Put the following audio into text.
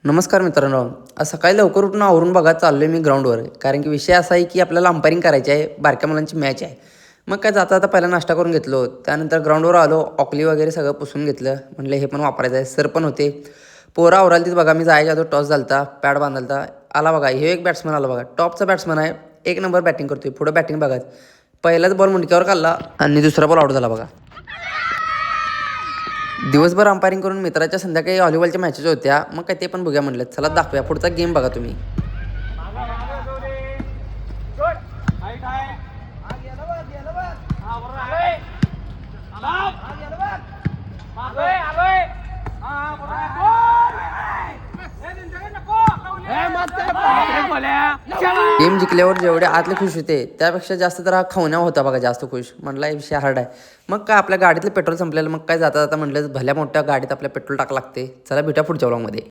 नमस्कार मित्रांनो. आज सकाळी लवकर उठून आवरून बघा चाललो आहे मी ग्राउंडवर. कारण की विषय असा आहे की आपल्याला अंपायरिंग करायची आहे. बारक्या मुलांची मॅच आहे. मग काय जाता जाता पहिला नाश्ता करून घेतलो. त्यानंतर ग्राउंडवर आलो. ऑकली वगैरे सगळं पुसून घेतलं. म्हटलं हे पण वापरायचं आहे. सर पण होते. पोरं आवरालतीत बघा. मी जायच्या अगोदर टॉस झालता. पॅड बांधालता. आला बघा. हे एक बॅट्समन आला बघा. टॉपचा बॅट्समन आहे. एक नंबर बॅटिंग करतोय. पुढं बॅटिंग बघा. पहिलाच बॉल मुंडक्यावर काढला आणि दुसरा बॉल आउट झाला बघा. दिवसभर अंपायरिंग करून मित्राच्या संध्याकाळी व्हॉलीबॉलच्या मॅचेस होत्या. मग काय ते पण बघूया म्हटलं. चला दाखवूया. पुढचा गेम बघा तुम्ही. गेम जिंकल्यावर जेवढे आतले खुश होते त्यापेक्षा जास्त तर हा खवण्या होता बघा. जास्त खुश. म्हटलं विषय हार्ड आहे. मग काय आपल्या गाडीतलं पेट्रोल संपलेलं. मग काय जाता जाता म्हटलं भल्या मोठ्या गाडीत आपल्या पेट्रोल टाका लागते. चला भेटा पुढच्या व्लॉगमध्ये.